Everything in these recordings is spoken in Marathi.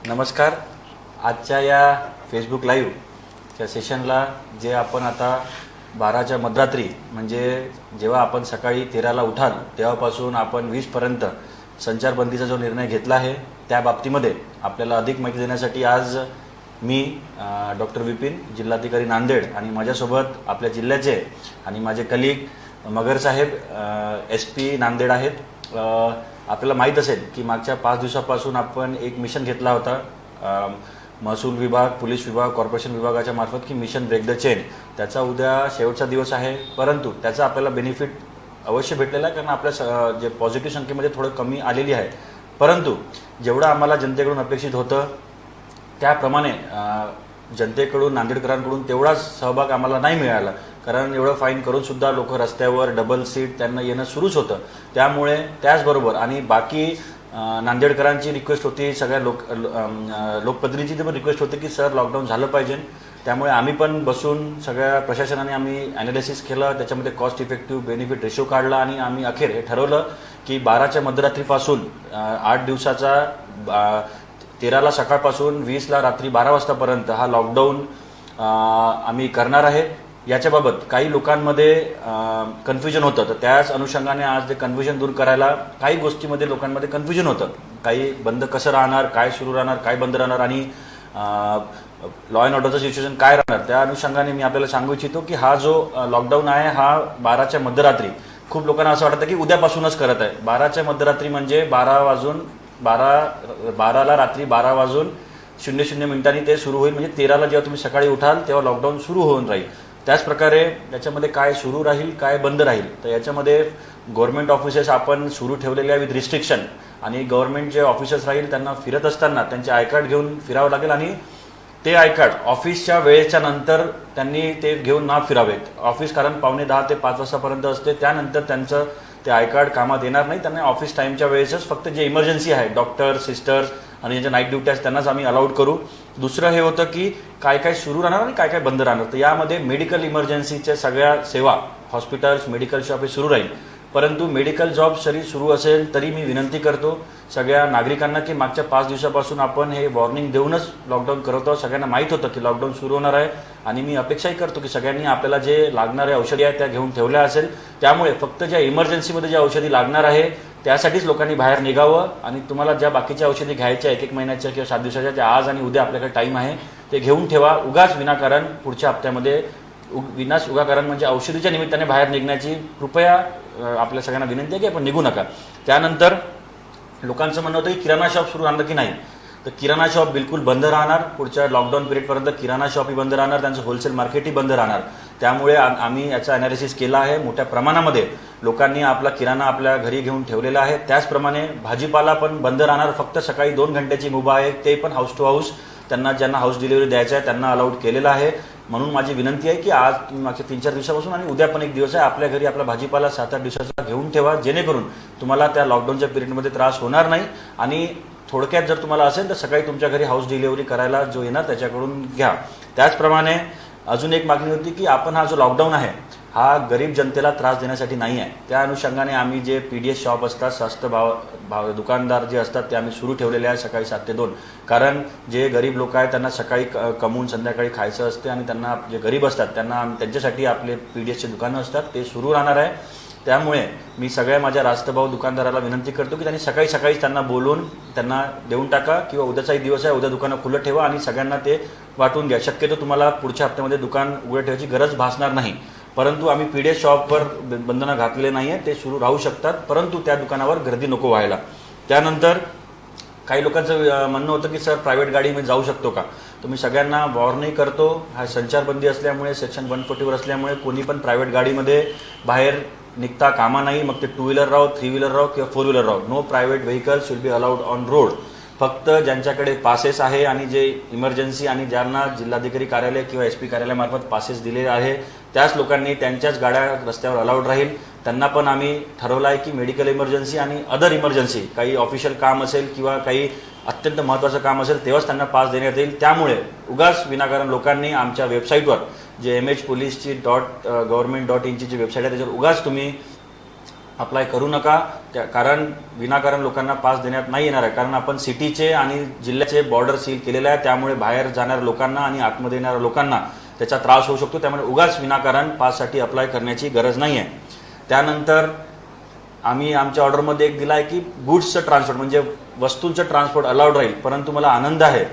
नमस्कार. आजच्या या फेसबुक लाईव्हच्या सेशनला जे आपण आता 12च्या मध्यरात्री म्हणजे जेव्हा आपण सकाळी 13ला उठाल तेव्हापासून आपण 20पर्यंत संचारबंदीचा जो निर्णय घेतला आहे त्या बाबतीमध्ये आपल्याला अधिक माहिती देण्यासाठी आज मी डॉक्टर विपिन, जिल्हाधिकारी नांदेड आणि माझ्यासोबत आपल्या जिल्ह्याचे आणि माझे कलीग मगर साहेब SP नांदेड आहेत. आपल्याला माहीत असेल की मागच्या 5 दिवसापासून आपण एक मिशन घेतला होता महसूल विभाग, पोलीस विभाग, कॉर्पोरेशन विभागाच्या मार्फत की मिशन ब्रेक द चेन. त्याचा उद्या शेवटचा दिवस आहे, परंतु त्याचा आपल्याला बेनिफिट अवश्य भेटलेला आहे कारण आपल्या जे पॉझिटिव्ह संख्येमध्ये थोडं कमी आलेली आहे. परंतु जेवढं आम्हाला जनतेकडून अपेक्षित होतं त्याप्रमाणे जनतेकडून, नांदेडकरांकडून तेवढाच सहभाग आम्हाला नाही मिळाला. कारण एवढं फाईन करून सुद्धा लोक रस्त्यावर डबल सीट त्यांना येणं सुरूच होतं. त्यामुळे त्याचबरोबर आणि बाकी नांदेडकरांची रिक्वेस्ट होती, सगळ्या लोकप्रतिनिधींची पण रिक्वेस्ट होती की सर लॉकडाऊन झालं पाहिजे. त्यामुळे आम्ही पण बसून सगळ्या प्रशासनाने आम्ही ॲनालिसिस केलं, त्याच्यामध्ये कॉस्ट इफेक्टिव्ह बेनिफिट रेशो काढला आणि आम्ही अखेर हे ठरवलं की 12च्या मध्यरात्रीपासून 8 दिवसाचा 13ला सकाळपासून 20ला रात्री 12 वाजतापर्यंत हा लॉकडाऊन आम्ही करणार आहे. याच्याबाबत काही लोकांमध्ये कन्फ्युजन होतं, तर त्याच अनुषंगाने आज ते कन्फ्युजन दूर करायला काही गोष्टीमध्ये लोकांमध्ये कन्फ्युजन होतं. काही बंद कसं राहणार, काय सुरू राहणार, काय बंद राहणार आणि लॉ अँड ऑर्डरचं सिच्युएशन काय राहणार. त्या अनुषंगाने मी आपल्याला सांगू इच्छितो की हा जो लॉकडाऊन आहे हा 12च्या मध्यरात्री, खूप लोकांना असं वाटतं की उद्यापासूनच करत आहे. 12च्या मध्यरात्री म्हणजे 12ला रात्री 12:00 ते सुरू होईल. म्हणजे 13ला जेव्हा तुम्ही सकाळी उठाल तेव्हा लॉकडाऊन सुरू होऊन राहील. त्याचप्रकारे याच्यामध्ये काय सुरू राहील, काय बंद राहील, तर याच्यामध्ये गव्हर्नमेंट ऑफिसेस आपण सुरू ठेवलेले आहे विथ रिस्ट्रिक्शन. आणि गव्हर्नमेंट जे ऑफिसर्स राहील त्यांना फिरत असताना त्यांचे आय कार्ड घेऊन फिरावं लागेल आणि ते आय कार्ड ऑफिसच्या वेळेच्या नंतर त्यांनी ते घेऊन ना फिरावेत. ऑफिस कारण 9:45 ते 5 वाजतापर्यंत असते, त्यानंतर त्यांचं ते आय कार्ड कामात येणार नाही. त्यांना ऑफिस टाईमच्या वेळेसच फक्त जे इमर्जन्सी आहे, डॉक्टर, सिस्टर्स आणि ज्यांच्या नाईट ड्युटी आहेत त्यांनाच आम्ही अलाउड करू. दुसरं हे होतं की काय काय सुरू राहणार आणि काय काय बंद राहणार. तर यामध्ये मेडिकल इमर्जन्सीच्या सगळ्या सेवा, हॉस्पिटल्स, मेडिकल शॉप हे सुरू राहील. परंतु मेडिकल जॉब जरी सुरू असेल तरी मी विनंती करतो सगळ्या नागरिकांना की मागच्या 5 दिवसापासून आपण हे वॉर्निंग देऊनच लॉकडाऊन करत आहोत. सगळ्यांना माहीत होतं की लॉकडाऊन सुरू होणार आहे आणि मी अपेक्षाही करतो की सगळ्यांनी आपल्याला जे लागणारे औषधी आहेत त्या घेऊन ठेवल्या असेल. त्यामुळे फक्त ज्या इमर्जन्सीमध्ये ज्या औषधी लागणार आहे त्यासाठीच लोकांनी बाहेर निघावं आणि तुम्हाला ज्या बाकीच्या औषधी घ्यायच्या 1-1 महिन्याच्या किंवा 7 दिवसाच्या, त्या आज आणि उद्या आपल्याकडे टाईम आहे, ते घेऊन ठेवा. उगाच विनाकारण पुढच्या हप्त्यामध्ये उगाकारण म्हणजे औषधीच्या निमित्ताने बाहेर निघण्याची कृपया आपल्या सगळ्यांना विनंती आहे की आपण निघू नका. त्यानंतर लोकांचं म्हणणं होतं की किराणा शॉप सुरू राहणार की नाही, तर किराणा शॉप बिलकुल बंद राहणार. पुढच्या लॉकडाऊन पिरियडपर्यंत किराणा शॉपही बंद राहणार, त्यांचं होलसेल मार्केटही बंद राहणार. त्यामुळे आम्ही याचा ॲनालिसिस केला आहे. मोठ्या प्रमाणामध्ये लोकांनी आपला किराणा आपल्या घरी घेऊन ठेवलेला आहे. त्याचप्रमाणे भाजीपाला पण बंद राहणार. फक्त सकाळी 2 घंट्याची मुभा आहे, ते पण हाऊस टू हाऊस त्यांना ज्यांना हाऊस डिलिव्हरी द्यायचं आहे त्यांना अलाउड केलेलं आहे. म्हणून माझी विनंती आहे की आज मागच्या 3-4 दिवसापासून आणि उद्या पण एक दिवस आहे, आपल्या घरी आपला भाजीपाला 7-8 दिवसाचा घेऊन ठेवा, जेणेकरून तुम्हाला त्या लॉकडाऊनच्या पिरियडमध्ये त्रास होणार नाही. आणि थोडक्यात जर तुम्हाला असेल तर सकाळी तुमच्या घरी हाऊस डिलिव्हरी करायला जो येणार त्याच्याकडून घ्या. त्याचप्रमाणे अजून एक मागणी होती की आपण हा जो लॉकडाऊन आहे हा गरीब जनतेला त्रास देण्यासाठी नाही आहे. त्या अनुषंगाने आम्ही जे PDS शॉप असतात, स्वस्त भाव दुकानदार जे असतात ते आम्ही सुरू ठेवलेले आहे सकाळी 7 ते 2. कारण जे गरीब लोक आहेत त्यांना सकाळी कमवून संध्याकाळी खायचं असते आणि त्यांना जे गरीब असतात त्यांना त्यांच्यासाठी आपले PDSचे दुकानं असतात, ते सुरू राहणार आहे. त्यामुळे मी सगळ्या माझ्या रास्तभाऊ दुकानदाराला विनंती करतो की त्यांनी सकाळीच त्यांना बोलून त्यांना देऊन टाका किंवा उद्याचाही दिवस आहे, उद्या दुकानं खुलं ठेवा आणि सगळ्यांना ते वाटून घ्या. शक्यतो तुम्हाला पुढच्या हप्त्यामध्ये दुकान उघडं ठेवायची गरज भासणार नाही. परंतु आम्ही PDS शॉपवर बंधनं घातलेले नाही आहे, ते सुरू राहू शकतात, परंतु त्या दुकानावर गर्दी नको व्हायला. त्यानंतर काही लोकांचं म्हणणं होतं की सर प्रायव्हेट गाडीमध्ये जाऊ शकतो का, तर मी सगळ्यांना वॉर्निंग करतो. हा संचारबंदी असल्यामुळे, सेक्शन 140 असल्यामुळे कोणी पण प्रायव्हेट गाडीमध्ये बाहेर निघता कामा नाही. मग ते 2 व्हीलर राहो, 3 व्हीलर राहो किंवा 4 व्हीलर राहो, no private vehicles will be allowed on road. फक्त ज्यांच्याकडे पासेस आहे आणि जे इमर्जन्सी आणि ज्यांना जिल्हाधिकारी कार्यालय किंवा SP कार्यालयामार्फत पासेस दिलेले आहे त्याच लोकांनी त्यांच्याच गाड्या रस्त्यावर अलाउड राहील. त्यांना पण आम्ही ठरवलं आहे की मेडिकल इमर्जन्सी आणि अदर इमर्जन्सी, काही ऑफिशियल काम असेल किंवा काही अत्यंत महत्त्वाचं काम असेल तेव्हाच त्यांना पास देण्यात येईल. त्यामुळे उगाच विनाकारण लोकांनी आमच्या वेबसाईटवर जे MH पोलीसची .government.in ची जी वेबसाईट आहे त्याच्यावर उगाच तुम्ही अप्लाय करू नका, कारण विनाकारण लोकांना पास देण्यात नाही येणार आहे. कारण आपण सिटीचे आणि जिल्ह्याचे बॉर्डर सील केलेले आहे, त्यामुळे बाहेर जाणाऱ्या लोकांना आणि आतमध्ये येणाऱ्या लोकांना त्याचा त्रास होऊ शकतो. त्यामुळे उगाच विनाकारण पाससाठी अप्लाय करण्याची गरज नाही आहे. त्यानंतर आम्ही आमच्या ऑर्डरमध्ये एक दिला आहे की गुड्सचं ट्रान्सपोर्ट म्हणजे वस्तूंचं ट्रान्सपोर्ट अलाउड राहील. परंतु मला आनंद आहे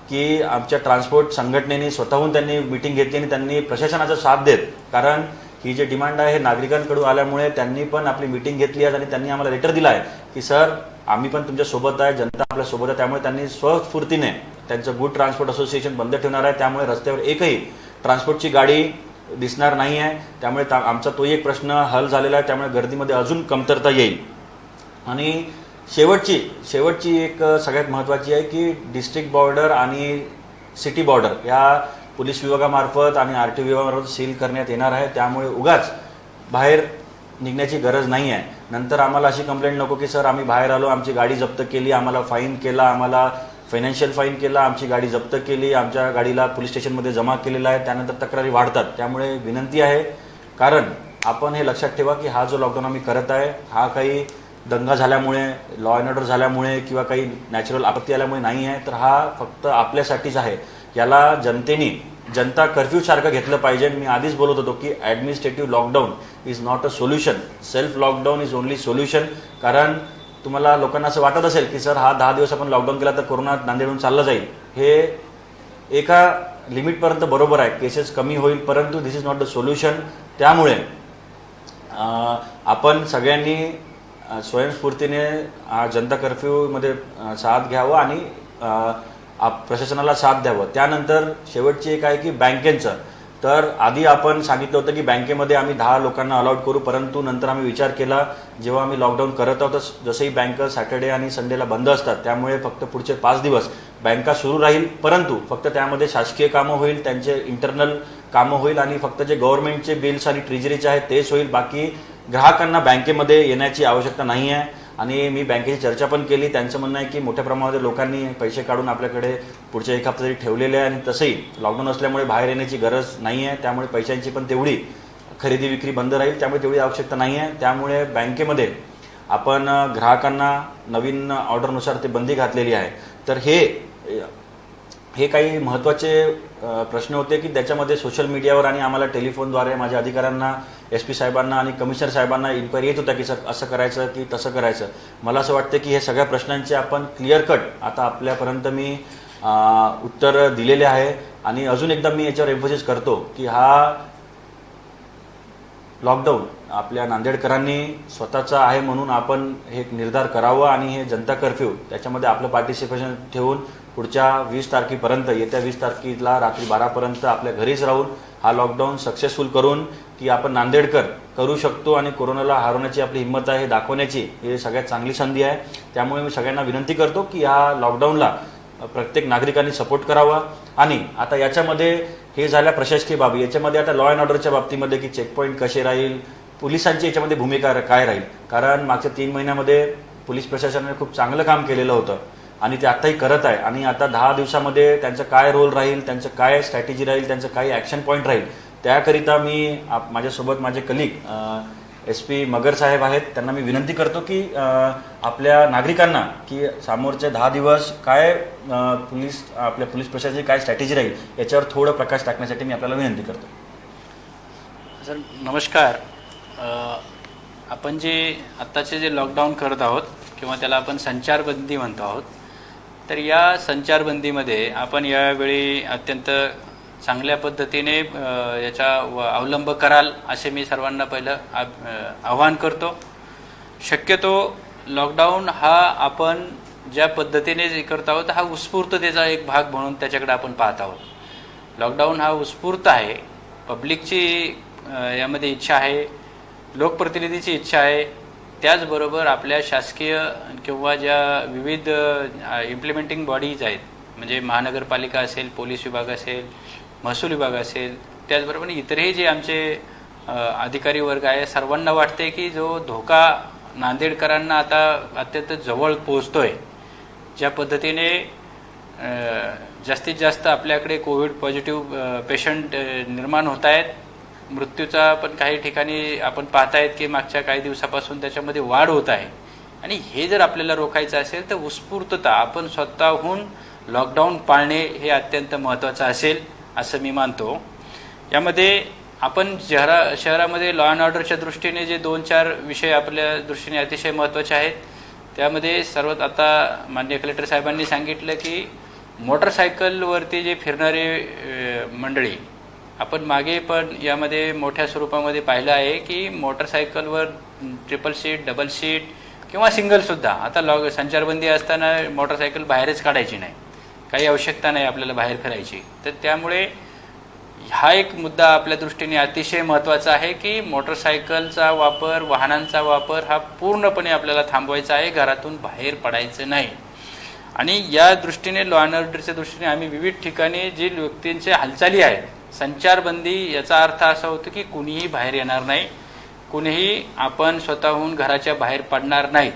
की आमच्या ट्रान्सपोर्ट संघटनेने स्वतःहून त्यांनी मीटिंग घेतली आणि त्यांनी प्रशासनाचा साथ देत, कारण ही जे डिमांड आहे हे नागरिकांकडून आल्यामुळे त्यांनी पण आपली मीटिंग घेतली आहे आणि त्यांनी आम्हाला लेटर दिला आहे की सर आम्ही पण तुमच्या सोबत आहे, जनता आपल्या सोबत आहे. त्यामुळे त्यांनी स्वस्फूर्तीने त्यांचं गुड ट्रान्सपोर्ट असोसिएशन बंद ठेवणार आहे. त्यामुळे रस्त्यावर एकही ट्रान्सपोर्टची गाडी दिसणार नाही आहे. त्यामुळे आमचा तोही एक प्रश्न हल झालेला आहे. त्यामुळे गर्दीमध्ये अजून कमतरता येईल. आणि शेवटची एक सगळ्यात महत्त्वाची आहे की डिस्ट्रिक्ट बॉर्डर आणि सिटी बॉर्डर या पोलीस विभागामार्फत आणि RTO विभागामार्फत सील करण्यात येणार आहे. त्यामुळे उगाच बाहेर निघण्याची गरज नाही आहे. नंतर आम्हाला अशी कंप्लेंट नको की सर आम्ही बाहेर आलो, आमची गाडी जप्त केली, आम्हाला फाईन केला, आम्हाला फायनान्शियल फाईन केला, आमची गाडी जप्त केली, आमच्या गाडीला पोलीस स्टेशनमध्ये जमा केलेला आहे. त्यानंतर तक्रारी वाढतात. त्यामुळे विनंती आहे, कारण आपण हे लक्षात ठेवा की हा जो लॉकडाऊन आम्ही करत आहे हा काही दंगा झाल्यामुळे, लॉ अँड ऑर्डर झाल्यामुळे किंवा काही नॅचरल आपत्ती आल्यामुळे नाही आहे, तर हा फक्त आपल्यासाठीच आहे. याला जनतेने जनता कर्फ्यू सारखं घेतलं पाहिजे. मी आधीच बोलत होतो की administrative lockdown is not a solution, self lockdown is only solution. कारण तुम्हाला लोकांना असं वाटत असेल की सर हा 10 दिवस आपण लॉकडाऊन केला तर कोरोना नांदेडून चालला जाईल. हे एका लिमिटपर्यंत बरोबर आहे, केसेस कमी होईल, परंतु दिस इज नॉट द सोल्युशन. त्यामुळे आपण सगळ्यांनी स्वयंस्फूर्तीने जनता कर्फ्यूमध्ये साथ घ्यावं आणि प्रशासनाला साथ द्यावं. त्यानंतर शेवटची एक आहे की बँकेचं. तर आधी आपण सांगितलं होतं की बँकेमध्ये आम्ही 10 लोकांना अलाउड करू, परंतु नंतर आम्ही विचार केला जेव्हा आम्ही लॉकडाऊन करत आहोत जसंही बँक सॅटर्डे आणि संडेला बंद असतात, त्यामुळे फक्त पुढचे 5 दिवस बँका सुरू राहील, परंतु फक्त त्यामध्ये शासकीय कामं होईल, त्यांचे इंटरनल कामं होईल आणि फक्त जे गव्हर्नमेंटचे बिल्स आणि ट्रेजरीचे आहेत तेच होईल. बाकी ग्राहकांना बँकेमध्ये येण्याची आवश्यकता नाही आहे. आणि मी बँकेची चर्चा पण केली. त्यांचं म्हणणं आहे की मोठ्या प्रमाणामध्ये लोकांनी पैसे काढून आपल्याकडे पुढच्या 1 हप्ता तरी ठेवलेले आहे आणि तसंही लॉकडाऊन असल्यामुळे बाहेर येण्याची गरज नाही आहे. त्यामुळे पैशांची पण तेवढी खरेदी विक्री बंद राहील, त्यामुळे तेवढी आवश्यकता नाही आहे. त्यामुळे बँकेमध्ये आपण ग्राहकांना नवीन ऑर्डरनुसार ते बंदी घातलेली आहे. तर हे काही महत्त्वाचे प्रश्न होते की त्याच्यामध्ये सोशल मीडियावर आणि आम्हाला टेलिफोनद्वारे माझ्या अधिकाऱ्यांना, SP साहेबांना आणि कमिशनर साहेबांना इन्क्वायरी येत होता की सर असं करायचं की तसं करायचं. मला असं वाटतं की हे सगळ्या प्रश्नांचे आपण क्लिअर कट आता आपल्यापर्यंत मी उत्तर दिलेले आहे. आणि अजून एकदा मी याच्यावर एम्फोसिस करतो की हा लॉकडाऊन आपल्या नांदेडकरांनी स्वतःचा आहे म्हणून आपण हे निर्धार करावा आणि हे जनता कर्फ्यू त्याच्यामध्ये आपलं पार्टिसिपेशन ठेवून पुढच्या 20 तारखेपर्यंत, येत्या 20 तारखेला रात्री 12पर्यंत आपल्या घरीच राहून हा लॉकडाऊन सक्सेसफुल करून की आपण नांदेडकर करू शकतो आणि कोरोनाला हरवण्याची आपली हिंमत आहे हे दाखवण्याची हे सगळ्यात चांगली संधी आहे. त्यामुळे मी सगळ्यांना विनंती करतो की या लॉकडाऊनला प्रत्येक नागरिकांनी सपोर्ट करावा. आणि आता याच्यामध्ये हे झाल्या प्रशासकीय बाबी, याच्यामध्ये आता लॉ अँड ऑर्डरच्या बाबतीमध्ये की चेकपॉईंट कसे राहील, पोलिसांची याच्यामध्ये भूमिका काय राहील. कारण मागच्या 3 महिन्यामध्ये पोलीस प्रशासनाने खूप चांगलं काम केलेलं होतं आणि ते आत्ताही करत आहे. आणि आता 10 दिवसामध्ये त्यांचं काय रोल राहील, त्यांचं काय स्ट्रॅटेजी राहील, त्यांचं काय ॲक्शन पॉईंट राहील, त्याकरिता मी माझ्यासोबत माझे कलिग SP मगर साहेब आहेत, त्यांना मी विनंती करतो की आपल्या नागरिकांना की समोरचे 10 दिवस काय आपल्या पोलीस प्रशासनाची काय स्ट्रॅटेजी राहील याच्यावर थोडं प्रकाश टाकण्यासाठी मी आपल्याला विनंती करतो. सर नमस्कार. आपण जे आत्ताचे जे लॉकडाऊन करत आहोत किंवा त्याला आपण संचारबंदी म्हणतो आहोत, तर या संचारबंदीमध्ये आपण यावेळी अत्यंत चांगल्या पद्धतीने याचा अवलंब कराल असे मी सर्वांना पहिलं आवाहन करतो. शक्यतो लॉकडाऊन हा आपण ज्या पद्धतीने जे करत आहोत हा उत्स्फूर्ततेचा एक भाग म्हणून त्याच्याकडे आपण पाहत आहोत. लॉकडाऊन हा उत्स्फूर्त आहे, पब्लिकची यामध्ये इच्छा आहे, लोकप्रतिनिधीची इच्छा आहे, त्याचबरोबर आपल्या शासकीय किंवा ज्या विविध इम्प्लिमेंटिंग बॉडीज आहेत म्हणजे महानगरपालिका असेल, पोलीस विभाग असेल, महसूल विभाग असेल, त्याचबरोबर इतरही जे आमचे अधिकारी वर्ग आहे, सर्वांना वाटते की जो धोका नांदेडकरांना आता अत्यंत जवळ पोहोचतोय, ज्या पद्धतीने जास्तीत जास्त आपल्याकडे कोविड पॉझिटिव्ह पेशंट निर्माण होत आहेत, मृत्यूचा पण काही ठिकाणी आपण पाहतायत की मागच्या काही दिवसापासून त्याच्यामध्ये वाढ होत आहे. आणि हे जर आपल्याला रोखायचं असेल तर उत्स्फूर्तता आपण स्वतःहून लॉकडाऊन पाळणे हे अत्यंत महत्त्वाचं असेल असं मी मानतो. यामध्ये आपण शहरामध्ये लॉ अँड ऑर्डरच्या दृष्टीने जे 2-4 विषय आपल्या दृष्टीने अतिशय महत्त्वाचे आहेत, त्यामध्ये सर्वात आता माननीय कलेक्टर साहेबांनी सांगितलं की मोटरसायकलवरती जे फिरणारे मंडळी, आपण मागे पण यामध्ये मोठ्या स्वरूपामध्ये पाहिलं आहे की मोटरसायकलवर ट्रिपल सीट, डबल सीट किंवा सिंगलसुद्धा आता संचारबंदी असताना मोटरसायकल बाहेरच काढायची नाही, काही आवश्यकता नाही आपल्याला बाहेर फिरायची. तर त्यामुळे हा एक मुद्दा आपल्या दृष्टीने अतिशय महत्त्वाचा आहे की मोटरसायकलचा वापर, वाहनांचा वापर हा पूर्णपणे आपल्याला थांबवायचा आहे, घरातून बाहेर पडायचं नाही. आणि या दृष्टीने लॉ अँड ऑर्डरच्या दृष्टीने आम्ही विविध ठिकाणी जी व्यक्तींच्या हालचाली आहेत, संचारबंदी याचा अर्थ असा होतो की कुणीही बाहेर येणार नाही, कुणीही आपण स्वतःहून घराच्या बाहेर पडणार नाही.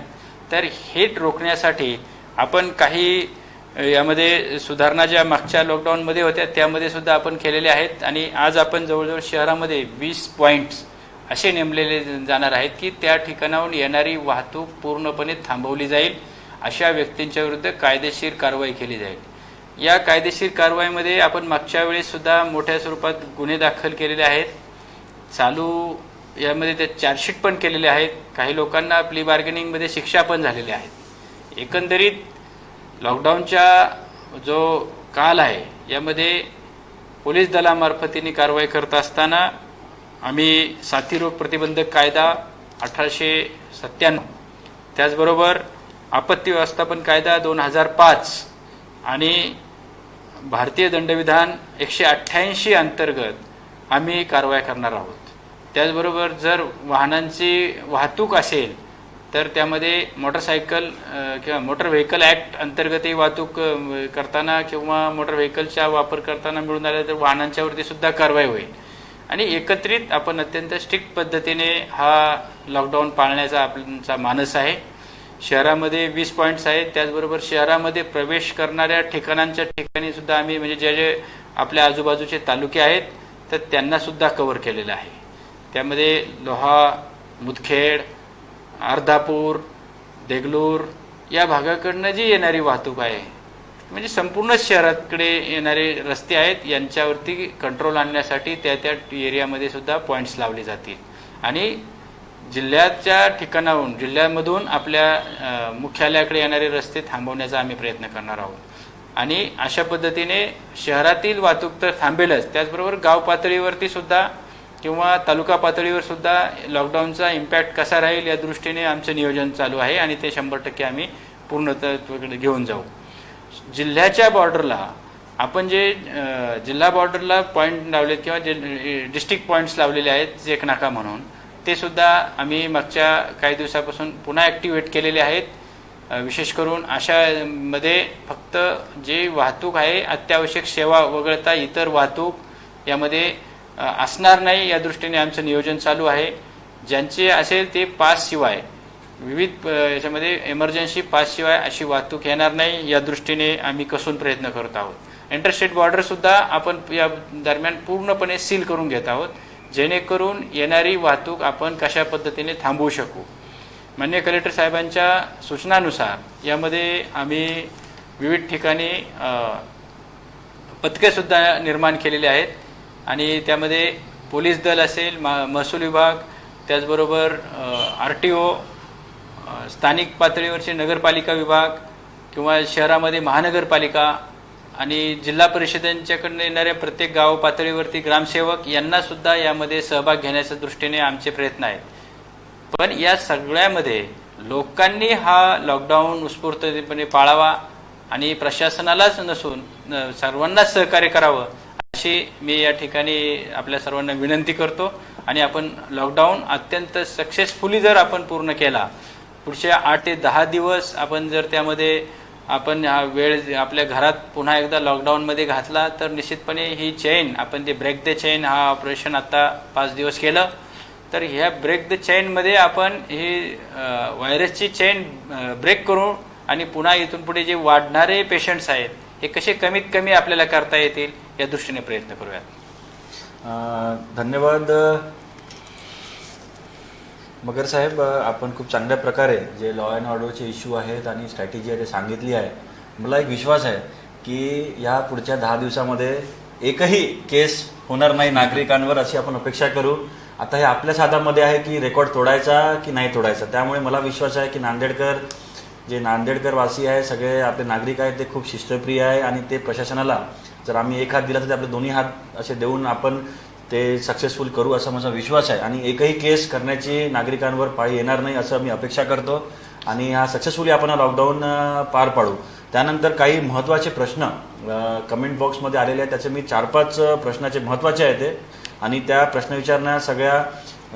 तर हे रोखण्यासाठी आपण काही यामध्ये सुधारणा ज्या मागच्या लॉकडाऊनमध्ये होत्या त्यामध्ये सुद्धा आपण केलेल्या आहेत. आणि आज आपण जवळजवळ शहरामध्ये 20 पॉईंट्स असे नेमलेले जाणार आहेत की त्या ठिकाणाहून येणारी वाहतूक पूर्णपणे थांबवली जाईल, अशा व्यक्तींच्या विरुद्ध कायदेशीर कारवाई केली जाईल. या कायदेशीर कारवाईमध्ये आपण मागच्या वेळेस सुद्धा मोठ्या स्वरूपात गुन्हे दाखल केलेले आहेत, चालू यामध्ये ते चार्जशीट पण केलेले आहेत, काही लोकांना प्ली बार्गेनिंगमध्ये शिक्षा पण झालेल्या आहेत. एकंदरीत लॉकडाऊनचा जो काल आहे यामध्ये पोलीस दलामार्फतीने कारवाई करत असताना आम्ही साथीरोग प्रतिबंधक कायदा 1897, त्याचबरोबर आपत्ती व्यवस्थापन कायदा 2005 आणि भारतीय दंडविधान 188 अंतर्गत आम्ही कारवाई करणार आहोत. त्याचबरोबर जर वाहनांची वाहतूक असेल तर त्यामध्ये मोटरसायकल किंवा मोटर व्हेकल ॲक्ट अंतर्गतही वाहतूक करताना किंवा मोटर व्हेकलचा वापर करताना मिळून आल्या तर वाहनांच्यावरती सुद्धा कारवाई होईल. आणि एकत्रित आपण अत्यंत स्ट्रिक्ट पद्धतीने हा लॉकडाऊन पाळण्याचा आपला मानस आहे. शहरामध्ये 20 पॉईंट्स आहेत, त्याचबरोबर शहरामध्ये प्रवेश करणाऱ्या ठिकाणांच्या ठिकाणी सुद्धा आम्ही म्हणजे जे आपल्या आजूबाजूचे तालुके आहेत तर त्यांना सुद्धा कव्हर केलेलं आहे. त्यामध्ये लोहा, मुदखेड, अर्धापूर, देगलूर या भागाकडनं जी येणारी वाहतूक आहे म्हणजे संपूर्ण शहराकडे येणारे रस्ते आहेत यांच्यावरती कंट्रोल आणण्यासाठी त्या एरियामध्ये सुद्धा पॉईंट्स लावले जातील. आणि जिल्ह्याच्या ठिकाणाहून जिल्ह्यामधून आपल्या मुख्यालयाकडे येणारे रस्ते थांबवण्याचा आम्ही प्रयत्न करणार आहोत. आणि अशा पद्धतीने शहरातील वाहतूक तर थांबेलच, त्याचबरोबर गाव पातळीवरती सुद्धा किंवा तालुका पातळीवर सुद्धा लॉकडाऊनचा इम्पॅक्ट कसा राहील या दृष्टीने आमचं नियोजन चालू आहे आणि ते 100% आम्ही पूर्णत्वाकडे घेऊन जाऊ. जिल्ह्याच्या बॉर्डरला आपण जे जिल्हा बॉर्डरला पॉईंट लावलेत किंवा जे डिस्ट्रिक्ट पॉईंट्स लावलेले आहेत चेक नाका म्हणून, ते सुद्धा आम्ही मागच्या काही दिवसापासून पुन्हा ॲक्टिवेट केलेले आहेत. विशेष करून अशामध्ये फक्त जे वाहतूक आहे अत्यावश्यक सेवा वगळता इतर वाहतूक यामध्ये असणार नाही या दृष्टीने आमचं नियोजन चालू आहे. ज्यांचे असेल ते पासशिवाय विविध याच्यामध्ये इमर्जन्सी पासशिवाय अशी वाहतूक येणार नाही या दृष्टीने आम्ही कसून प्रयत्न करत आहोत. इंटरस्टेट बॉर्डरसुद्धा आपण या दरम्यान पूर्णपणे सील करून घेत आहोत जेणेकरून येणारी वाहतूक आपण कशा पद्धतीने थांबवू शकू. माननीय कलेक्टर साहेबांच्या सूचनानुसार यामध्ये आम्ही विविध ठिकाणी पथकेसुद्धा निर्माण केलेले आहेत आणि त्यामध्ये पोलीस दल असेल, महसूल विभाग, त्याचबरोबर RTO, स्थानिक पातळीवरचे नगरपालिका विभाग किंवा शहरामध्ये महानगरपालिका आणि जिल्हा परिषदांच्याकडून येणाऱ्या प्रत्येक गाव पातळीवरती ग्रामसेवक यांनासुद्धा यामध्ये सहभाग घेण्याच्या दृष्टीने आमचे प्रयत्न आहेत. पण या सगळ्यामध्ये लोकांनी हा लॉकडाऊन उत्स्फूर्तपणे पाळावा आणि प्रशासनालाच नसून सर्वांनाच सहकार्य करावं अशी मी या ठिकाणी आपल्या सर्वांना विनंती करतो. आणि आपण लॉकडाऊन अत्यंत सक्सेसफुली जर आपण पूर्ण केला, पुढच्या 8 ते 10 दिवस आपण जर त्यामध्ये आपण हा वेळ आपल्या घरात पुन्हा एकदा लॉकडाऊनमध्ये घातला तर निश्चितपणे ही चेन आपण ते ब्रेक द चेन हा ऑपरेशन आता 5 दिवस केलं तर ह्या ब्रेक द चेनमध्ये आपण ही व्हायरसची चेन ब्रेक करू आणि पुन्हा इथून पुढे जे वाढणारे पेशंट्स आहेत हे कसे कमीत कमी आपल्याला करता येतील या दृष्टीने प्रयत्न करूयात. धन्यवाद मगर साहेब. आपण खूप चांगल्या प्रकारे जे लॉ अँड ऑर्डरचे इश्यू आहेत आणि स्ट्रॅटेजी आहे ते सांगितली आहे. मला एक विश्वास आहे की या पुढच्या 10 दिवसामध्ये एकही केस होणार नाही नागरिकांवर, अशी आपण अपेक्षा करू. आता हे आपल्याच हातामध्ये आहे की रेकॉर्ड तोडायचा की नाही तोडायचा. त्यामुळे मला विश्वास आहे की नांदेडकर वासी आहे, सगळे आपले नागरिक आहेत, ते खूप शिस्तप्रिय आहे आणि ते प्रशासनाला जर आम्ही एक हात दिला तर आपले दोन्ही हात असे देऊन आपण ते सक्सेसफुल करू असा माझा विश्वास आहे. आणि एकही केस करण्याची नागरिकांवर पाळी येणार नाही असं मी अपेक्षा करतो आणि हा सक्सेसफुली आपण हा लॉकडाऊन पार पाडू. त्यानंतर काही महत्त्वाचे प्रश्न कमेंट बॉक्समध्ये आलेले आहेत, त्याचे मी 4-5 प्रश्नाचे महत्त्वाचे आहेत ते, आणि त्या प्रश्न विचारण्या सगळ्या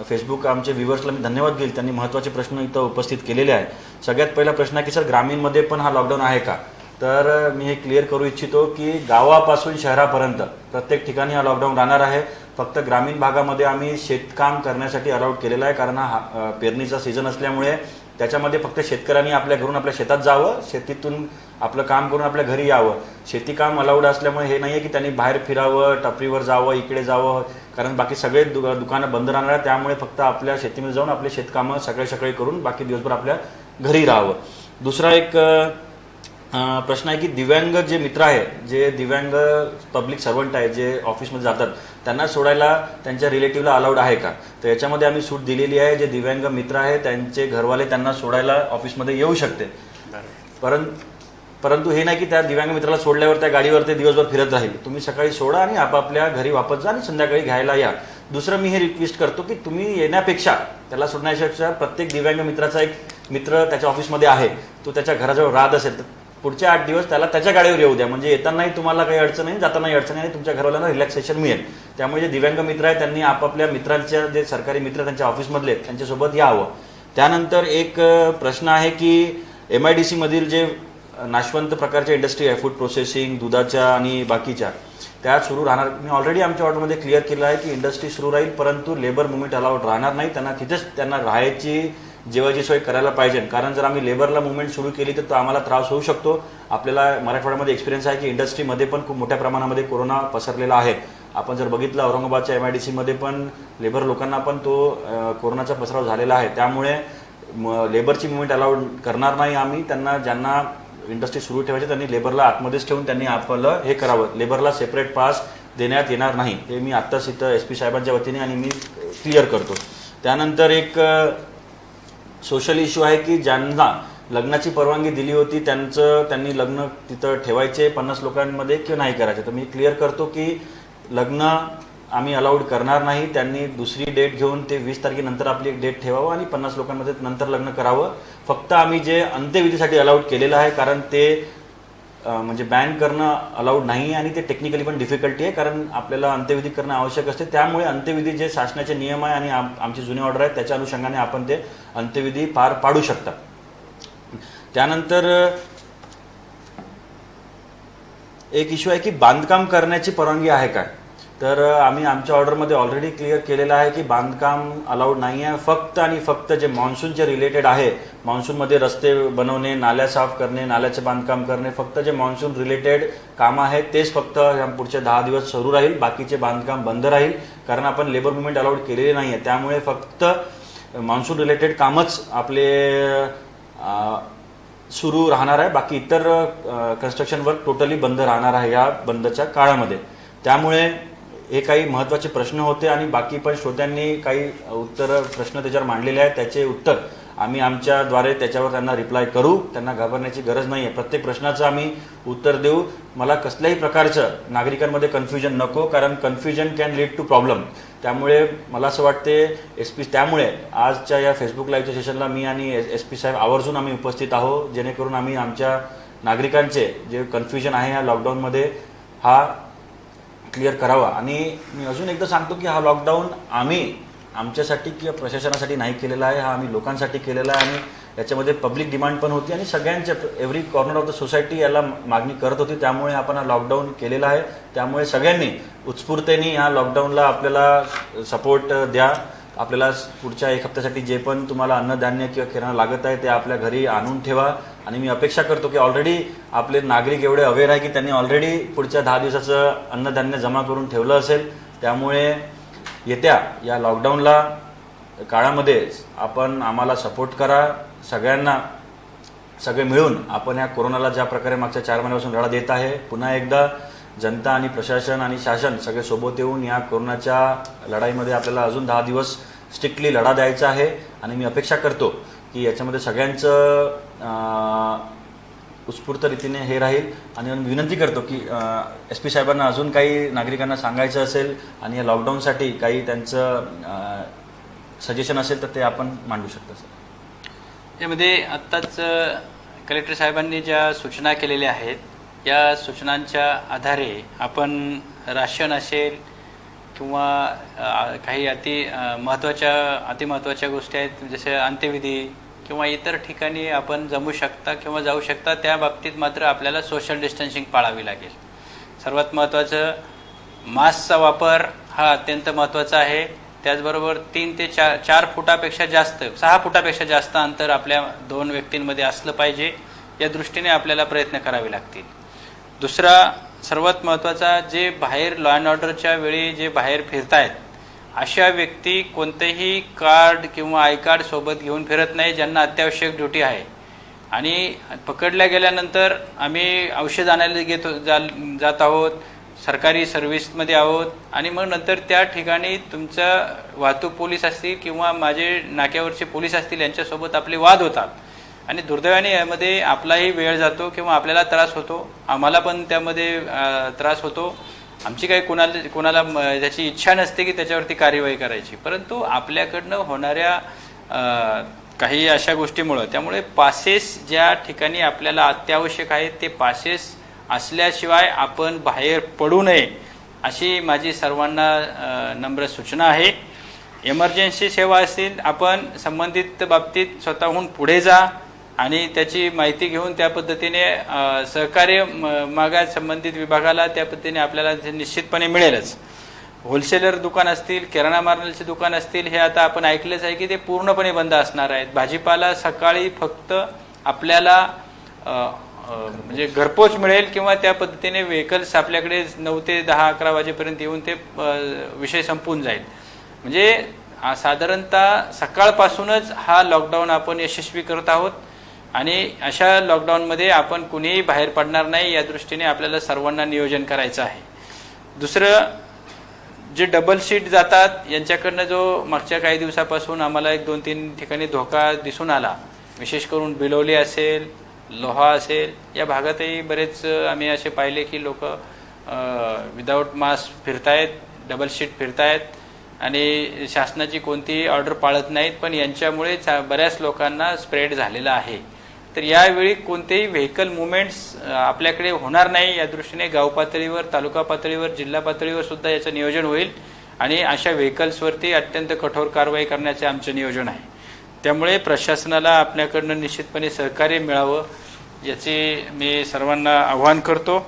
फेसबुक आमचे व्ह्युअर्सला मी धन्यवाद देईल, त्यांनी महत्त्वाचे प्रश्न इथं उपस्थित केलेले आहेत. सगळ्यात पहिला प्रश्न आहे की सर ग्रामीणमध्ये पण हा लॉकडाऊन आहे का? तर मी हे क्लिअर करू इच्छितो की गावापासून शहरापर्यंत प्रत्येक ठिकाणी हा लॉकडाऊन राहणार आहे. फक्त ग्रामीण भागामध्ये आम्ही शेतकाम करण्यासाठी अलाउड केलेला आहे, कारण हा पेरणीचा सीझन असल्यामुळे त्याच्यामध्ये फक्त शेतकऱ्यांनी आपल्या घरून आपल्या शेतात जावं, शेतीतून आपलं काम करून आपल्या घरी यावं. शेतीकाम अलाउड असल्यामुळे हे नाही आहे की त्यांनी बाहेर फिरावं, टपरीवर जावं, इकडे जावं, कारण बाकी सगळे दुकानं बंद राहणार आहे. त्यामुळे फक्त आपल्या शेतीमध्ये जाऊन आपले शेतकामं सकाळी करून बाकी दिवसभर आपल्या घरी राहावं. दुसरा एक प्रश्न आहे की दिव्यांग जे मित्र आहे, जे दिव्यांग पब्लिक सर्वंट आहे, जे ऑफिसमध्ये जातात, त्यांना सोडायला त्यांच्या रिलेटिव्हला अलाउड आहे का? तर याच्यामध्ये आम्ही सूट दिलेली आहे. जे दिव्यांग मित्र आहे त्यांचे घरवाले त्यांना सोडायला ऑफिसमध्ये येऊ शकते. परंतु हे नाही की त्या दिव्यांग मित्राला सोडल्यावर त्या गाडीवर ते दिवसभर फिरत राहील. तुम्ही सकाळी सोडा आणि आपापल्या घरी वापस जा आणि संध्याकाळी घ्यायला या. दुसरं मी हे रिक्वेस्ट करतो की तुम्ही येण्यापेक्षा, त्याला सोडण्यापेक्षा, प्रत्येक दिव्यांग मित्राचा एक मित्र त्याच्या ऑफिसमध्ये आहे, तो त्याच्या घराजवळ राहत असेल तर पुढचे 8 दिवस त्याला त्याच्या गाडीवर येऊ द्या. म्हणजे येतानाही तुम्हाला काही अडचण नाही, जातानाही अडचण नाही, आणि तुमच्या घरवाल्यांना रिलॅक्सेशन मिळेल. त्यामुळे जे दिव्यांग मित्र आहेत त्यांनी आपापल्या मित्रांच्या, जे सरकारी मित्र त्यांच्या ऑफिसमधले, त्यांच्यासोबत यावं. त्यानंतर एक प्रश्न आहे की MIDC मधील जे नाशवंत प्रकारच्या इंडस्ट्री आहे, फूड प्रोसेसिंग, दुधाच्या आणि बाकीच्या, त्या सुरू राहणार. मी ऑलरेडी आमच्या ऑर्डरमध्ये क्लिअर केलं आहे की इंडस्ट्री सुरू राहील, परंतु लेबर मुवमेंट अलाउड राहणार नाही. त्यांना राहायची, जेवायची सोय करायला पाहिजे, कारण जर आम्ही लेबरला मुवमेंट सुरू केली तर तो आम्हाला त्रास होऊ शकतो. आपल्याला मराठवाड्यामध्ये एक्सपिरियन्स आहे की इंडस्ट्रीमध्ये पण खूप मोठ्या प्रमाणामध्ये कोरोना पसरलेला आहे. आपण जर बघितलं औरंगाबादच्या MIDC मध्ये पण लेबर लोकांना पण तो कोरोनाचा पसराव झालेला आहे. त्यामुळे लेबरची मुवमेंट अलाउड करणार नाही आम्ही. ज्यांना इंडस्ट्री सुरू ठेवायची त्यांनी लेबरला आतमध्येच ठेवून त्यांनी आपलं हे करावं. लेबरला सेपरेट पास देण्यात येणार नाही, हे मी आत्ताच इथं SP साहेबांच्या वतीने आणि मी क्लिअर करतो. त्यानंतर एक सोशल इश्यू आहे की ज्यांना लग्नाची परवानगी दिली होती त्यांनी लग्न तिथं ठेवायचे 50 लोकांमध्ये किंवा नाही करायचे. तर मी क्लिअर करतो की लग्न आम्ही अलाउड करणार नाही. त्यांनी दुसरी डेट घेऊन ते 20 तारखेनंतर आपली एक डेट ठेवावं आणि 50 लोकांमध्ये नंतर लग्न करावं. फक्त आम्ही जे अंत्यविधीसाठी अलाउड केलेलं आहे, कारण ते म्हणजे बॅन करणं अलाउड नाही आणि ते टेक्निकली पण डिफिकल्टी आहे, कारण आपल्याला अंत्यविधी करणं आवश्यक असते. त्यामुळे अंत्यविधी जे शासनाचे नियम आहे आणि आमची जुनी ऑर्डर आहे त्याच्या अनुषंगाने आपण ते अंत्यविधी पार पाडू शकता. त्यानंतर एक इश्यू आहे की बांधकाम करण्याची परवानगी आहे काय? तर आम्ही आमच्या ऑर्डरमध्ये ऑलरेडी क्लिअर केलेलं आहे की बांधकाम अलाउड नाही आहे. फक्त आणि फक्त जे मान्सूनचे रिलेटेड आहे, मान्सूनमध्ये रस्ते बनवणे, नाल्या साफ करणे, नाल्याचे बांधकाम करणे, फक्त जे मान्सून रिलेटेड कामं आहेत तेच फक्त पुढचे 10 दिवस सुरू राहील. बाकीचे बांधकाम बंद राहील, कारण आपण लेबर मुवमेंट अलाउड केलेले नाही आहे. त्यामुळे फक्त मान्सून रिलेटेड कामच आपले सुरू राहणार आहे. बाकी इतर कन्स्ट्रक्शन वर्क टोटली बंद राहणार आहे या बंदच्या काळामध्ये. त्यामुळे हे काही महत्त्वाचे प्रश्न होते आणि बाकी पण श्रोत्यांनी काही प्रश्न त्याच्यावर मांडलेले आहेत. त्याचे उत्तर आम्ही आमच्याद्वारे त्याच्यावर त्यांना रिप्लाय करू. त्यांना घाबरण्याची गरज नाही आहे. प्रत्येक प्रश्नाचं आम्ही उत्तर देऊ. मला कसल्याही प्रकारचं नागरिकांमध्ये कन्फ्युजन नको, कारण confusion can lead to problem. त्यामुळे मला असं वाटते त्यामुळे आजच्या या फेसबुक लाईव्हच्या सेशनला मी आणि SP साहेब आवर्जून आम्ही उपस्थित आहोत, जेणेकरून आम्ही आमच्या नागरिकांचे जे कन्फ्युजन आहे या लॉकडाऊनमध्ये हा क्लिअर करावा. आणि मी अजून एकदा सांगतो की हा लॉकडाऊन आम्ही आमच्यासाठी किंवा प्रशासनासाठी नाही केलेला आहे, हा आम्ही लोकांसाठी केलेला आहे. आणि याच्यामध्ये पब्लिक डिमांड पण होती आणि सगळ्यांच्या every corner of the society याला मागणी करत होती. त्यामुळे आपण हा लॉकडाऊन केलेला आहे. त्यामुळे सगळ्यांनी उत्स्फूर्तेने ह्या लॉकडाऊनला आपल्याला सपोर्ट द्या. आपल्याला पुढच्या 1 हप्त्यासाठी जे पण तुम्हाला अन्नधान्य किंवा किराणा लागत आहे ते आपल्या घरी आणून ठेवा. आणि मी अपेक्षा करतो की ऑलरेडी आपले नागरिक एवढे अवेअर आहे की त्यांनी ऑलरेडी पुढच्या 10 दिवसाचं अन्नधान्य जमा करून ठेवलं असेल. त्यामुळे येत्या या लॉकडाऊनला काळामध्ये आपण आम्हाला सपोर्ट करा. सगळ्यांना सगळे मिळून आपण या कोरोनाला ज्या प्रकारे मागच्या 4 महिन्यापासून लढा देत आहे, पुन्हा एकदा जनता आणि प्रशासन आणि शासन सगळे सोबत येऊन या कोरोनाच्या लढाईमध्ये आपल्याला अजून 10 दिवस स्ट्रिक्टली लढा द्यायचा आहे. आणि मी अपेक्षा करतो की याच्यामध्ये सगळ्यांचं उत्स्फूर्त रीतीने हे राहील. आणि मी विनंती करतो की SP साहेबांना अजून काही नागरिकांना सांगायचं असेल आणि या लॉकडाऊनसाठी काही त्यांचं सजेशन असेल तर ते आपण मांडू शकता सर. यामध्ये आत्ताच कलेक्टर साहेबांनी ज्या सूचना केलेल्या आहेत, या सूचनांच्या आधारे आपण राशन असेल किंवा काही अतिमहत्त्वाच्या गोष्टी आहेत जसे अंत्यविधी किंवा इतर ठिकाणी आपण जमू शकता किंवा जाऊ शकता, त्या बाबतीत मात्र आपल्याला सोशल डिस्टन्सिंग पाळावी लागेल. सर्वात महत्त्वाचं मास्कचा वापर हा अत्यंत महत्त्वाचा आहे. त्याचबरोबर 3 ते 4 फुटापेक्षा जास्त 6 फुटापेक्षा जास्त अंतर आपल्या 2 व्यक्तींमध्ये असलं पाहिजे. या दृष्टीने आपल्याला प्रयत्न करावे लागतील. दुसरा सर्वात महत्त्वाचा, जे बाहेर लॉ अँड ऑर्डरच्या वेळी जे बाहेर फिरतायत अशा व्यक्ती कोणतेही कार्ड किंवा आय कार्ड सोबत घेऊन फिरत नाही, ज्यांना अत्यावश्यक ड्युटी आहे. आणि पकडल्या गेल्यानंतर आम्ही औषध आणायला जात आहोत, सरकारी सर्व्हिसमध्ये आहोत आणि मग नंतर त्या ठिकाणी तुमचा वाहतूक पोलीस असतील किंवा माझे नाक्यावरचे पोलीस असतील यांच्यासोबत आपले वाद होतात. आणि दुर्दैवाने यामध्ये आपलाही वेळ जातो किंवा आपल्याला त्रास होतो, आम्हाला पण त्यामध्ये त्रास होतो. आमची काही कोणाला त्याची इच्छा नसते की त्याच्यावरती कार्यवाही करायची, परंतु आपल्याकडनं होणाऱ्या काही अशा गोष्टीमुळं त्यामुळे पासेस ज्या ठिकाणी आपल्याला अत्यावश्यक आहे ते पासेस असल्याशिवाय आपण बाहेर पडू नये अशी माझी सर्वांना नम्र सूचना आहे. इमर्जन्सी सेवा असतील, आपण संबंधित बाबतीत स्वतःहून पुढे जा आणि त्याची माहिती घेऊन त्या पद्धतीने सहकार्य मागा संबंधित विभागाला, त्या पद्धतीने आपल्याला निश्चितपणे मिळेलच. होलसेलर दुकान असतील, किराणा मालाचे दुकान असतील, हे आता आपण ऐकलंच आहे की ते पूर्णपणे बंद असणार आहेत. भाजीपाला सकाळी फक्त आपल्याला म्हणजे घरपोच मिळेल किंवा त्या पद्धतीने व्हेकल्स आपल्याकडे 9 ते 10, 11 वाजेपर्यंत येऊन ते विषय संपून जाईल. म्हणजे साधारणतः सकाळपासूनच हा लॉकडाऊन आपण यशस्वी करत आहोत आणि अशा लॉकडाऊनमध्ये आपण कुणीही बाहेर पडणार नाही या दृष्टीने आपल्याला सर्वांना नियोजन करायचं आहे. दुसरं, जे डबल सीट जातात यांच्याकडनं जो मागच्या काही दिवसापासून आम्हाला 1-2-3 ठिकाणी धोका दिसून आला, विशेष करून बिलोली असेल, लोहा असेल, या भागातही बरेच आम्ही असे पाहिले की लोक विदाऊट मास्क फिरतायत, डबल सीट फिरतायत आणि शासनाची कोणतीही ऑर्डर पाळत नाहीत, पण यांच्यामुळे बऱ्याच लोकांना स्प्रेड झालेला आहे. तर यावेळी कोणतेही व्हेकल मुवमेंट्स आपल्याकडे होणार नाही या दृष्टीने गाव पातळीवर, तालुका पातळीवर, जिल्हा पातळीवर सुद्धा याचं नियोजन होईल आणि अशा व्हेकल्सवरती अत्यंत कठोर कारवाई करण्याचे आमचे नियोजन आहे. त्यामुळे प्रशासनाला आपल्याकडनं निश्चितपणे सहकार्य मिळावं याचे मी सर्वांना आवाहन करतो.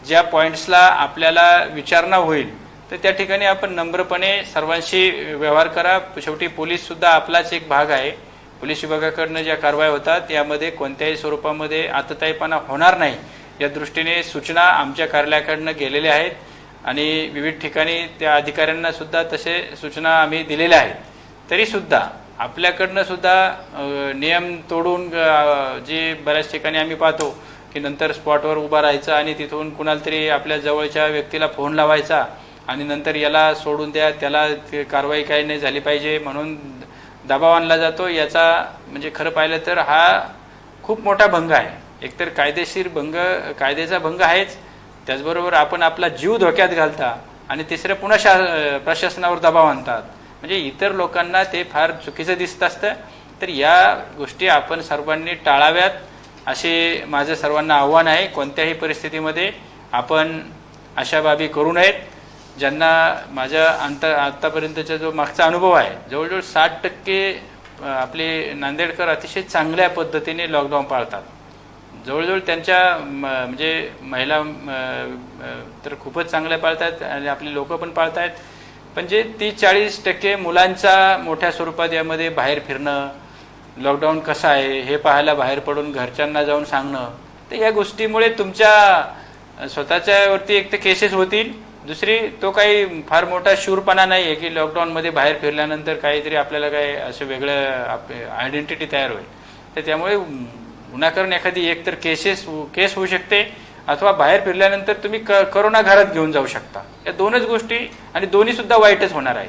ज्या पॉईंट्सला आपल्याला विचारणा होईल तर त्या ठिकाणी आपण नम्रपणे सर्वांशी व्यवहार करा. शेवटी पोलीस सुद्धा आपलाच एक भाग आहे. पोलीस विभागाकडनं ज्या कारवाई होतात यामध्ये कोणत्याही स्वरूपामध्ये आतताईपणा होणार नाही या दृष्टीने सूचना आमच्या कार्यालयाकडनं गेलेल्या आहेत आणि विविध ठिकाणी त्या अधिकाऱ्यांना सुद्धा तसे सूचना आम्ही दिलेल्या आहेत. तरी सुद्धा आपल्याकडनं सुद्धा नियम तोडून जे बऱ्याच ठिकाणी आम्ही पाहतो की नंतर स्पॉटवर उभा राहायचं आणि तिथून कुणाला तरी आपल्या जवळच्या व्यक्तीला फोन लावायचा आणि नंतर याला सोडून द्या, त्याला कारवाई काही नाही झाली पाहिजे म्हणून दबाव आणला जातो. याचा म्हणजे खरं पाहिलं तर हा खूप मोठा भंग आहे. एकतर कायद्याचा भंग आहेच, त्याचबरोबर आपण आपला जीव धोक्यात घालता आणि तिसरं पुन्हा प्रशासनावर दबाव आणतात. म्हणजे इतर लोकांना ते फार चुकीचं दिसत असतं. तर या गोष्टी आपण सर्वांनी टाळाव्यात असे माझं सर्वांना आव्हान आहे. कोणत्याही परिस्थितीमध्ये आपण अशा बाबी करू नयेत. ज्यांना माझ्या आत्तापर्यंतचा जो मागचा अनुभव आहे, जवळजवळ 60% आपले नांदेडकर अतिशय चांगल्या पद्धतीने लॉकडाऊन पाळतात. जवळजवळ त्यांच्या म्हणजे महिला तर खूपच चांगल्या पाळतात आणि आपले लोक पण पाळतायत. पण जे 30-40% मुलांचा मोठ्या स्वरूपात यामध्ये बाहेर फिरणं, लॉकडाऊन कसं आहे हे पाहायला बाहेर पडून घरच्यांना जाऊन सांगणं, तर या गोष्टीमुळे तुमच्या स्वतःच्यावरती एक तर केसेस होतील दुसरी तो काही फार मोठा शूरपणा नाही आहे की लॉकडाऊनमध्ये बाहेर फिरल्यानंतर काहीतरी आपल्याला काय असं वेगळं आयडेंटिटी तयार होईल. तर त्यामुळे विनाकारण एखादी एकतर केस होऊ शकते अथवा बाहेर फिरल्यानंतर तुम्ही करोना घरात घेऊन जाऊ शकता. या दोनच गोष्टी आणि दोन्ही सुद्धा वाईटच होणार आहे.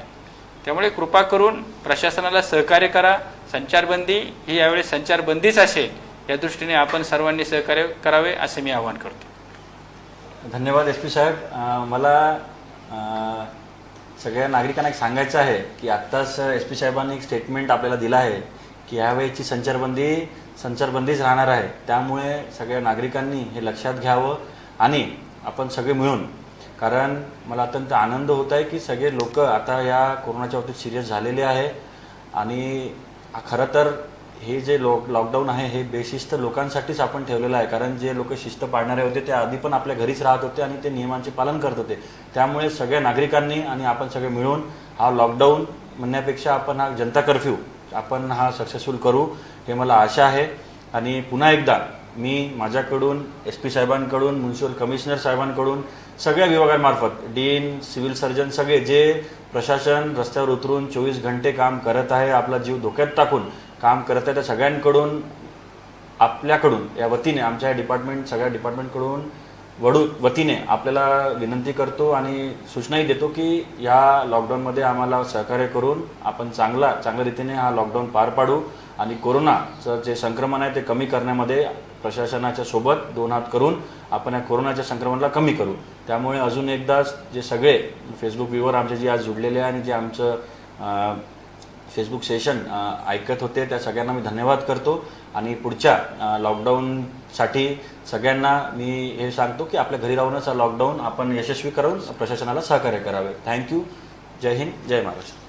त्यामुळे कृपा करून प्रशासनाला सहकार्य करा. संचारबंदी ही यावेळी संचारबंदीच असेल या दृष्टीने आपण सर्वांनी सहकार्य करावे असे मी आवाहन करतो. धन्यवाद SP साहेब. मला सगळ्या नागरिकांना एक सांगायचं आहे की आत्ताच SP साहेबांनी एक स्टेटमेंट आपल्याला दिलं आहे की यावेळीची संचारबंदीच राहणार आहे. त्यामुळे सगळ्या नागरिकांनी हे लक्षात घ्यावं आणि आपण सगळे मिळून, कारण मला अत्यंत आनंद होत आहे की सगळे लोक आता या कोरोनाच्या बाबतीत सिरियस झालेले आहे. आणि खरं तर हे जे लॉकडाऊन आहे हे बेशिस्त लोकांसाठीच आपण ठेवलेलं आहे. कारण जे लोक शिस्त पाळणारे होते ते आधी पण आपल्या घरीच राहत होते आणि ते नियमांचे पालन करत होते. त्यामुळे सगळ्या नागरिकांनी आणि आपण सगळे मिळून हा लॉकडाऊन म्हणण्यापेक्षा आपण हा जनता कर्फ्यू आपण हा सक्सेसफुल करू हे मला आशा आहे. आणि पुन्हा एकदा मी माझ्याकडून SP साहेबांकडून, म्युन्सिपल कमिशनर साहेबांकडून, सगळ्या विभागांमार्फत डीन, सिव्हिल सर्जन सगळे जे प्रशासन रस्त्यावर उतरून 24 घंटे काम करत आहे, आपला जीव धोक्यात टाकून काम करत आहे, त्या सगळ्यांकडून आपल्याकडून या वतीने आमच्या सगळ्या डिपार्टमेंटकडून वतीने आपल्याला विनंती करतो आणि सूचनाही देतो की या लॉकडाऊनमध्ये आम्हाला सहकार्य करून आपण चांगल्या रीतीने हा लॉकडाऊन पार पाडू आणि कोरोनाचं जे संक्रमण आहे ते कमी करण्यामध्ये प्रशासनाच्या सोबत 2 हात करून आपण या कोरोनाच्या संक्रमणाला कमी करू. त्यामुळे अजून एकदा जे सगळे फेसबुक व्ह्यूवर आमचे जे आज जुडलेले आहे आणि जे आमचं फेसबुक सेशन ऐकत होते त्या सगळ्यांना मी धन्यवाद करतो. आणि पुढच्या लॉकडाऊनसाठी सगळ्यांना मी हे सांगतो की आपल्या घरी राहूनच हा लॉकडाऊन आपण यशस्वी करून प्रशासनाला सहकार्य करावे. थँक्यू. जय हिंद, जय महाराष्ट्र.